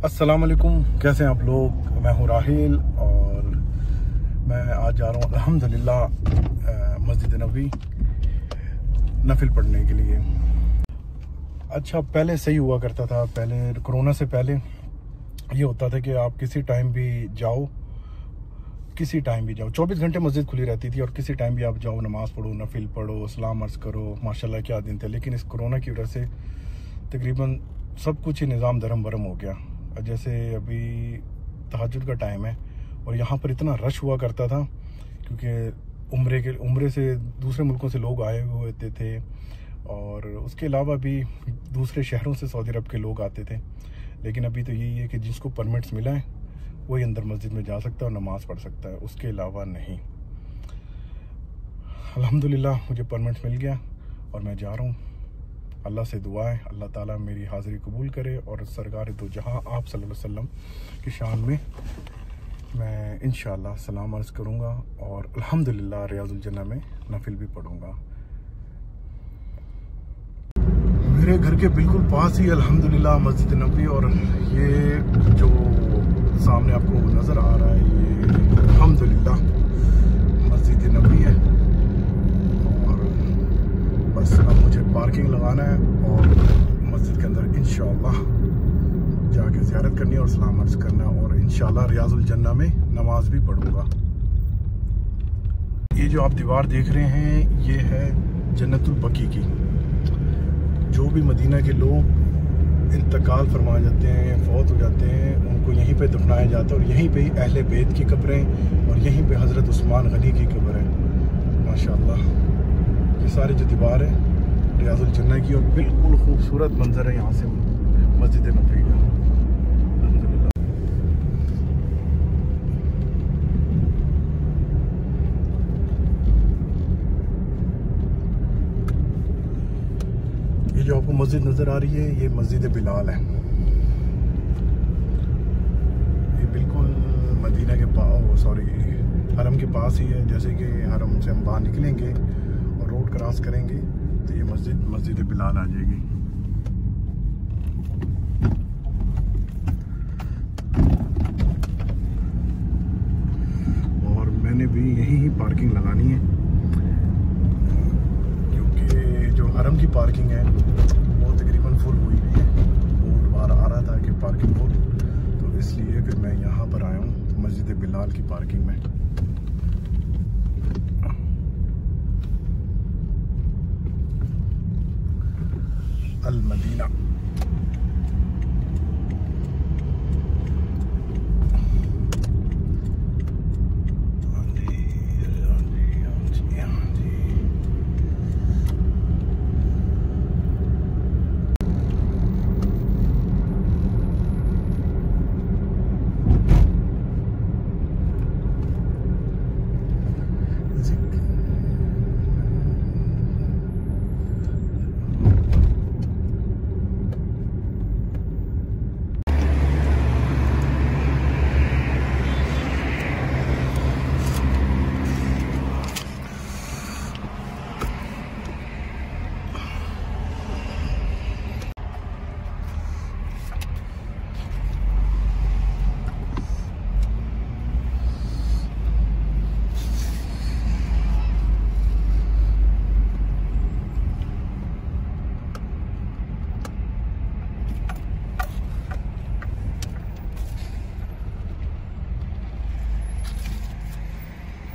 अस्सलाम वालेकुम, कैसे हैं आप लोग। मैं हूं राहिल और मैं आज जा रहा हूं अल्हम्दुलिल्लाह मस्जिद नबवी नफिल पढ़ने के लिए। अच्छा, पहले सही हुआ करता था। पहले कोरोना से पहले ये होता था कि आप किसी टाइम भी जाओ, 24 घंटे मस्जिद खुली रहती थी और किसी टाइम भी आप जाओ, नमाज़ पढ़ो, नफिल पढ़ो, सलाम अर्ज़ करो। माशाल्लाह क्या दिन थे। लेकिन इस कोरोना की वजह से तकरीबन सब कुछ ही निज़ाम धर्म भरम हो गया। जैसे अभी तहज्जुद का टाइम है और यहाँ पर इतना रश हुआ करता था क्योंकि उम्रे से दूसरे मुल्कों से लोग आए हुए होते थे और उसके अलावा भी दूसरे शहरों से सऊदी अरब के लोग आते थे। लेकिन अभी तो यही है कि जिसको परमिट्स मिला है वही अंदर मस्जिद में जा सकता है और नमाज़ पढ़ सकता है, उसके अलावा नहीं। अल्हम्दुलिल्लाह मुझे परमिट मिल गया और मैं जा रहा हूँ। अल्लाह से दुआ है अल्लाह ताला मेरी हाज़िरी कबूल करे और सरकार दो जहाँ आप सल्लल्लाहु अलैहि वसल्लम की शान में मैं इंशाअल्लाह सलाम अर्ज़ करूँगा और अल्हम्दुलिल्लाह रियाज़ुल जन्नह में नफिल भी पढ़ूँगा। मेरे घर के बिल्कुल पास ही अल्हम्दुलिल्लाह मस्जिद नबवी, और ये जो सामने आपको नज़र आ रहा है ये अल्हम्दुलिल्लाह मस्जिद नबवी है। और बस अब मुझे पार्किंग लगाना है और मस्जिद के अंदर इंशाअल्लाह जाके ज़ियारत करनी है और सलाम अर्ज़ करना है और इंशाअल्लाह रियाज़ुल जन्नह में नमाज भी पढ़ूँगा। ये जो आप दीवार देख रहे हैं ये है जन्नतुल बकी की। जो भी मदीना के लोग इंतकाल फरमाए जाते हैं, फौत हो जाते हैं, उनको यहीं पे दफनाया जाता है और यहीं पे ही अहले बैत की कब्रें और यहीं पे हज़रत उस्मान गनी की कब्र है। माशाअल्लाह ये सारी जो दीवार है रियाज़ुल जन्नह की और बिल्कुल खूबसूरत मंजर है यहाँ से मस्जिद नबवी का। ये जो आपको मस्जिद नज़र आ रही है ये मस्जिद बिलाल है। ये बिल्कुल मदीना के हरम के पास ही है। जैसे कि हरम से हम बाहर निकलेंगे और रोड क्रॉस करेंगे तो ये मस्जिद बिलाल आ जाएगी। और मैंने भी यहीं ही पार्किंग लगानी है क्योंकि जो हरम की पार्किंग है वो तकरीबन फुल हुई हुई है। बोर्ड बाहर आ रहा था कि पार्किंग फुल, तो इसलिए फिर मैं यहाँ पर आया हूँ मस्जिद बिलाल की पार्किंग में। अल मदीना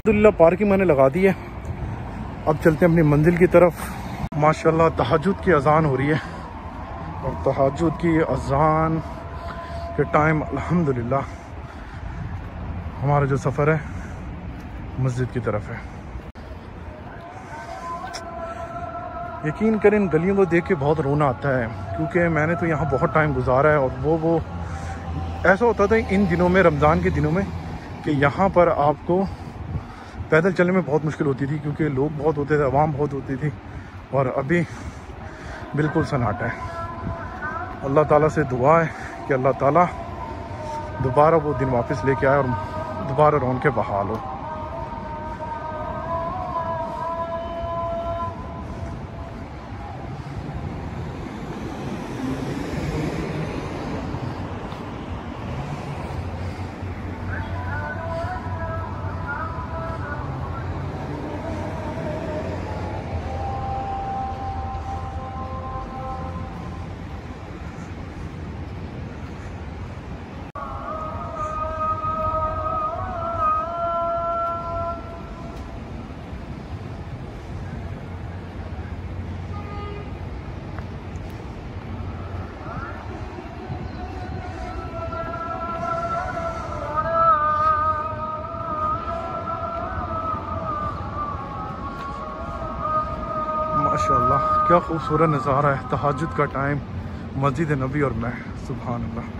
अल्हम्दुलिल्लाह पार्किंग मैंने लगा दी है। अब चलते हैं अपनी मंजिल की तरफ। माशाल्लाह तहज्जुद की अजान हो रही है और तहज्जुद की अजान के टाइम अल्हम्दुलिल्लाह हमारा जो सफ़र है मस्जिद की तरफ है। यकीन करें इन गलियों को देख के बहुत रोना आता है क्योंकि मैंने तो यहाँ बहुत टाइम गुजारा है और वो ऐसा होता था इन दिनों में, रमज़ान के दिनों में, कि यहाँ पर आपको पैदल चलने में बहुत मुश्किल होती थी क्योंकि लोग बहुत होते थे, आवाम बहुत होती थी। और अभी बिल्कुल सन्नाटा है। अल्लाह ताला से दुआ है कि अल्लाह ताला दोबारा वो दिन वापस लेके आए और दोबारा रौनकें बहाल हो। माशाअल्लाह क्या खूबसूरत नज़ारा है। तहज्जुद का टाइम, मस्जिद नबी और मैं, सुभान अल्लाह।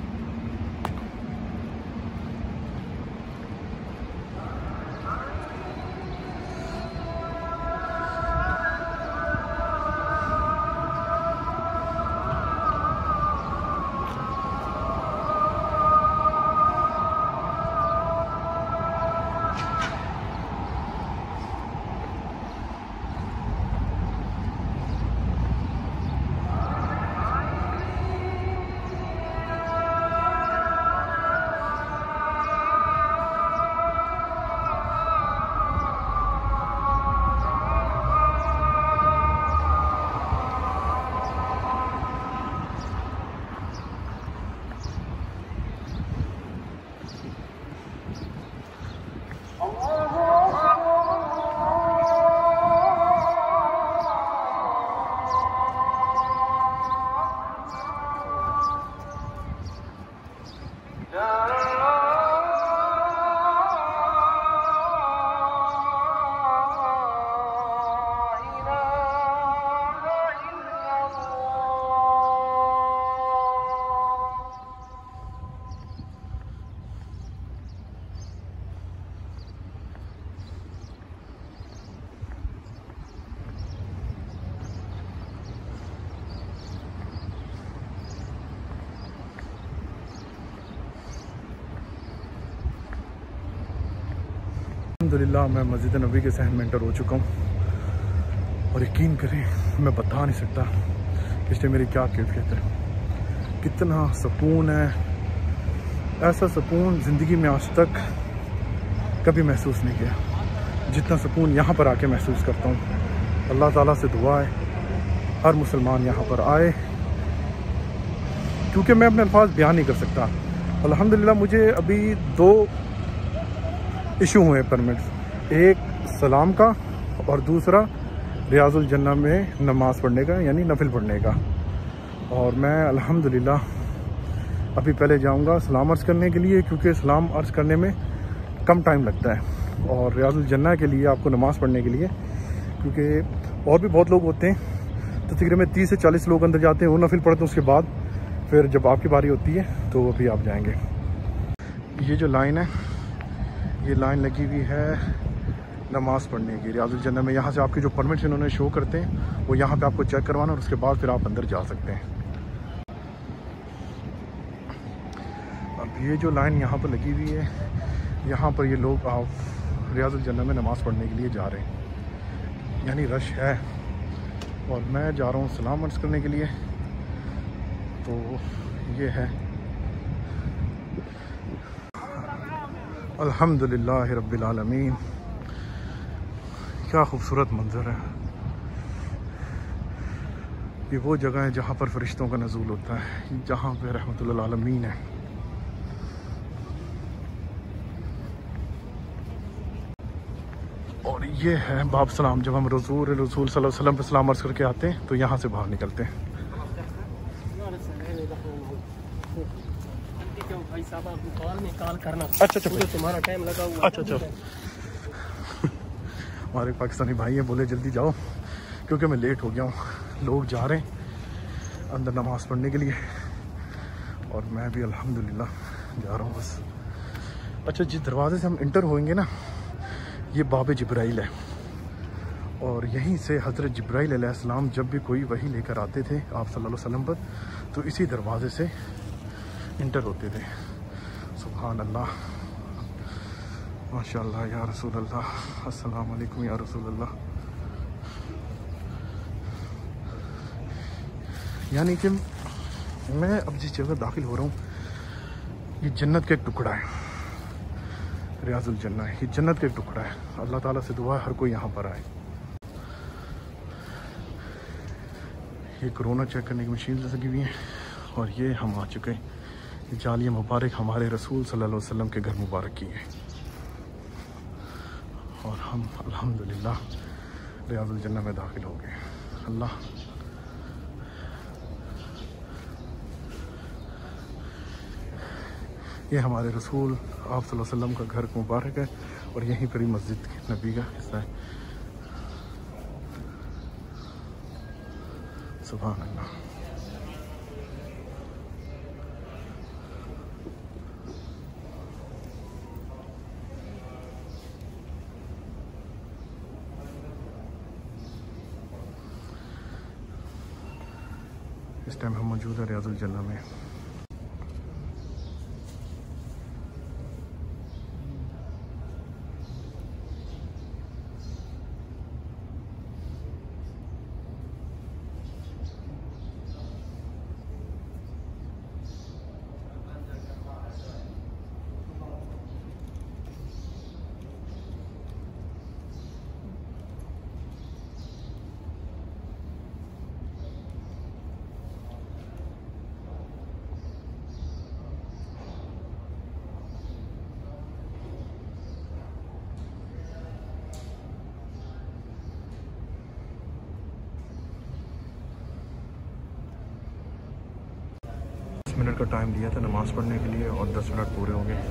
अल्हम्दुलिल्लाह मैं मस्जिद नबी के सहन में एंटर हो चुका हूँ और यकीन करें मैं बता नहीं सकता कि इसमें मेरी क्या कैफियत है, कितना सुकून है। ऐसा सुकून ज़िंदगी में आज तक कभी महसूस नहीं किया जितना सुकून यहाँ पर आके महसूस करता हूँ। अल्लाह ताला से दुआ है हर मुसलमान यहाँ पर आए, क्योंकि मैं अपने अल्फाज बयान नहीं कर सकता। अल्हम्दुलिल्लाह मुझे अभी 2 इशू हुए परमिट्स, एक सलाम का और दूसरा रियाजुल जन्ना में नमाज़ पढ़ने का, यानी नफिल पढ़ने का। और मैं अल्हम्दुलिल्लाह अभी पहले जाऊंगा सलाम अर्ज़ करने के लिए, क्योंकि सलाम अर्ज़ करने में कम टाइम लगता है, और रियाजुल जन्ना के लिए आपको नमाज़ पढ़ने के लिए, क्योंकि और भी बहुत लोग होते हैं, तो तकरीबन 30 से 40 लोग अंदर जाते हैं, वो नफिल पढ़ते हैं, उसके बाद फिर जब आपकी बारी होती है तो अभी आप जाएंगे। ये जो लाइन है, ये लाइन लगी हुई है नमाज़ पढ़ने की रियाजुल जन्ना में। यहाँ से आपके जो परमिट्स इन्होंने शो करते हैं वो यहाँ पे आपको चेक करवाना, और उसके बाद फिर आप अंदर जा सकते हैं। अब ये जो लाइन यहाँ पर लगी हुई है, यहाँ पर ये लोग आप रियाजुल जन्ना में नमाज़ पढ़ने के लिए जा रहे हैं, यानी रश है। और मैं जा रहा हूँ सलाम अर्ज़ करने के लिए। तो ये है अल्हम्दुलिल्लाह रब्बिल आलमीन। क्या खूबसूरत मंज़र है। ये वो जगह है जहाँ पर फरिश्तों का नज़ूल होता है, जहाँ पे रहमतुल्लिल आलमीन है। और ये है बाब सलाम, जब हम रसूल सल्लल्लाहु अलैहि वसल्लम पे सलाम अर्ज़ करके आते हैं तो यहाँ से बाहर निकलते हैं। अच्छा तुम्हारा टाइम लगा हुआ। अच्छा हमारे पाकिस्तानी भाई हैं, बोले जल्दी जाओ क्योंकि मैं लेट हो गया हूँ। लोग जा रहे हैं अंदर नमाज़ पढ़ने के लिए और मैं भी अल्हम्दुलिल्लाह जा रहा हूँ बस। अच्छा, जिस दरवाज़े से हम इंटर होएंगे ना, ये बाब जिब्राइल है, और यहीं से हज़रत जिब्राइल अलैहिस्सलाम जब भी कोई वही लेकर आते थे आप सल्लल्लाहु अलैहि वसल्लम पर, तो इसी दरवाज़े से इंटर होते थे। सुभान अल्लाह, माशाअल्लाह या रसूल अल्लाह, अस्सलाम वालेकुम या रसूल अल्लाह। यानी कि मैं अब जिस जगह दाखिल हो रहा हूँ, ये जन्नत का एक टुकड़ा है, रियाजुल जन्ना है, ये जन्नत का एक टुकड़ा है। अल्लाह ताला से दुआ है हर कोई यहाँ पर आए। ये कोरोना चेक करने की मशीन लगी हुई है, और ये हम आ चुके हैं। ये जालिया मुबारक हमारे रसूल सल्लल्लाहु अलैहि वसल्लम के घर मुबारक की है, और हम अल्हम्दुलिल्लाह रियाजुल जन्ना में दाखिल हो गए। अल्लाह ये हमारे रसूल आप सल्लल्लाहु अलैहि वसल्लम का घर मुबारक है, और यहीं पर ही मस्जिद नबी का हिस्सा है। सुभान अल्लाह। इस टाइम हम मौजूद है रियाजुल जन्नह में। मिनट का टाइम दिया था नमाज़ पढ़ने के लिए और 10 मिनट पूरे हो गए।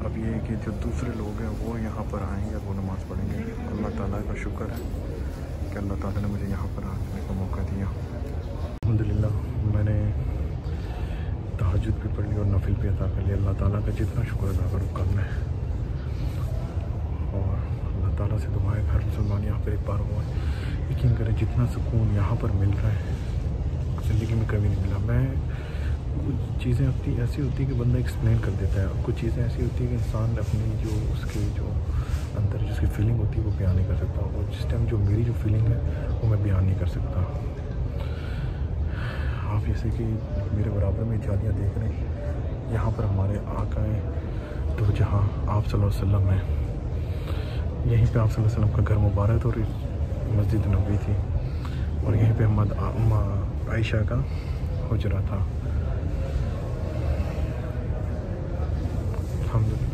अब ये है कि जो दूसरे लोग हैं वो यहाँ पर आएंगे, वो नमाज़ पढ़ेंगे। अल्लाह ताला का शुक्र है कि अल्लाह ताला ने मुझे यहाँ पर आने का मौका दिया। अल्हम्दुलिल्लाह मैंने तहज्जुद भी पढ़ ली और नफिल भी अदा कर लिया। अल्लाह ताला का जितना शुक्र अदा करूँ कम है। और अल्लाह ताला से दुआ है हर मुसलमान यहाँ पर एक बार हुआ है। यकीन करें जितना सुकून यहाँ पर मिल रहा है ज़िंदगी में कभी नहीं मिला। मैं कुछ चीज़ें अपनी ऐसी होती है कि बंदा एक्सप्लेन कर देता है, और कुछ चीज़ें ऐसी होती है कि इंसान अपनी जो उसके जो अंदर जिसकी फीलिंग होती है वो बयान नहीं कर सकता। और जिस टाइम जो मेरी जो फीलिंग है वो मैं बयान नहीं कर सकता। आप जैसे कि मेरे बराबर में जालियाँ देख रहे हैं, यहाँ पर हमारे आका हैं तो जहाँ आप सल्लल्लाहु अलैहि वसल्लम हैं, यहीं पे आप सल्लल्लाहु अलैहि वसल्लम का घर मुबारक और मस्जिद नबवी थी, और यहीं पे अम्मा आयशा का हुजरा था। अल्हम्दुलिल्लाह।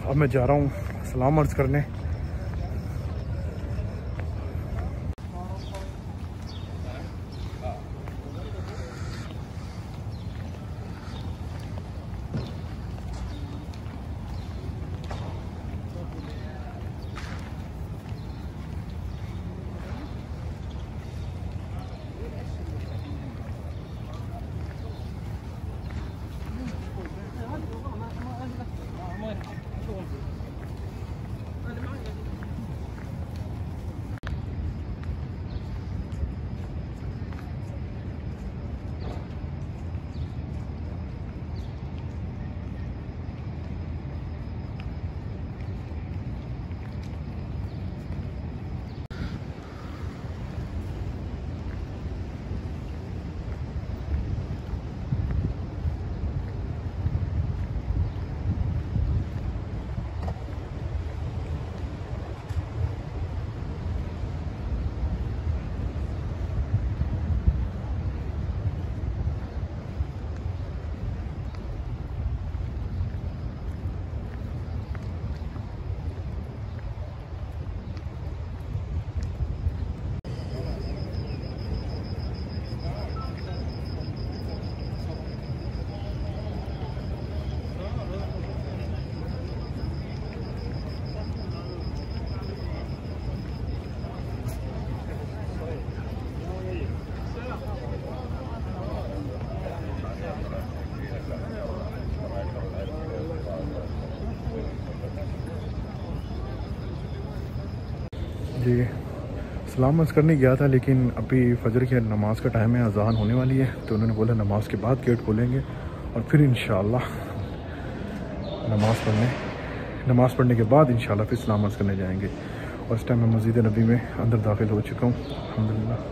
अब मैं जा रहा हूँ सलाम अर्ज़ करने। जी सलाम अर्ज़ करने गया था, लेकिन अभी फजर की नमाज़ का टाइम है, अज़ान होने वाली है, तो उन्होंने बोला नमाज के बाद गेट खोलेंगे और फिर इंशाअल्लाह नमाज़ पढ़ने के बाद इंशाअल्लाह फिर सलाम अर्ज़ करने जाएंगे। और इस टाइम मैं मस्जिद नबी में अंदर दाखिल हो चुका हूँ अल्हम्दुलिल्लाह।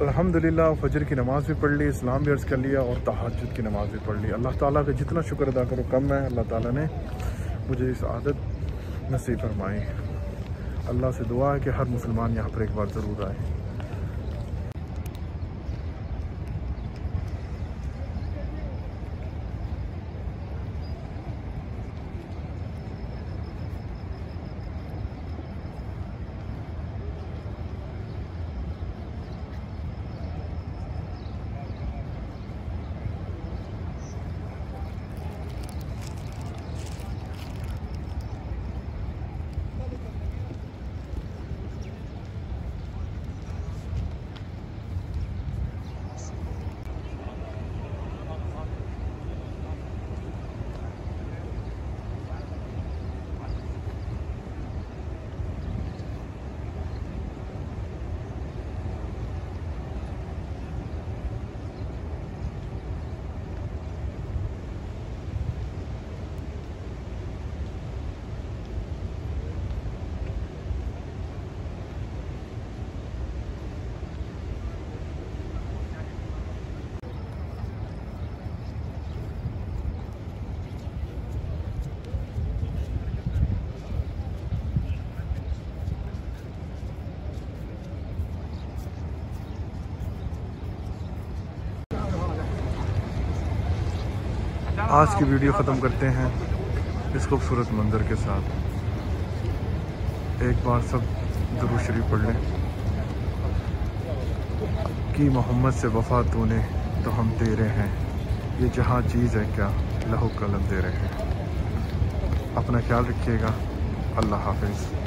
अल्हम्दुलिल्लाह फजर की नमाज़ भी पढ़ ली, इस्लाम भी अर्ज़ कर लिया और तहज्जुद की नमाज़ भी पढ़ ली। अल्लाह ताला का जितना शुक्र अदा करो कम है। अल्लाह ताला ने मुझे इस आदत नसीब फरमाई। अल्लाह से दुआ है कि हर मुसलमान यहाँ पर एक बार ज़रूर आए। आज की वीडियो ख़त्म करते हैं इस खूबसूरत मंज़र के साथ। एक बार सब दुरूद शरीफ पढ़ लें कि मोहम्मद से वफ़ा तूने तो हम तेरे हैं, ये जहाँ चीज़ है क्या लहू कलम दे रहे हैं। अपना ख्याल रखिएगा। अल्लाह हाफ़िज़।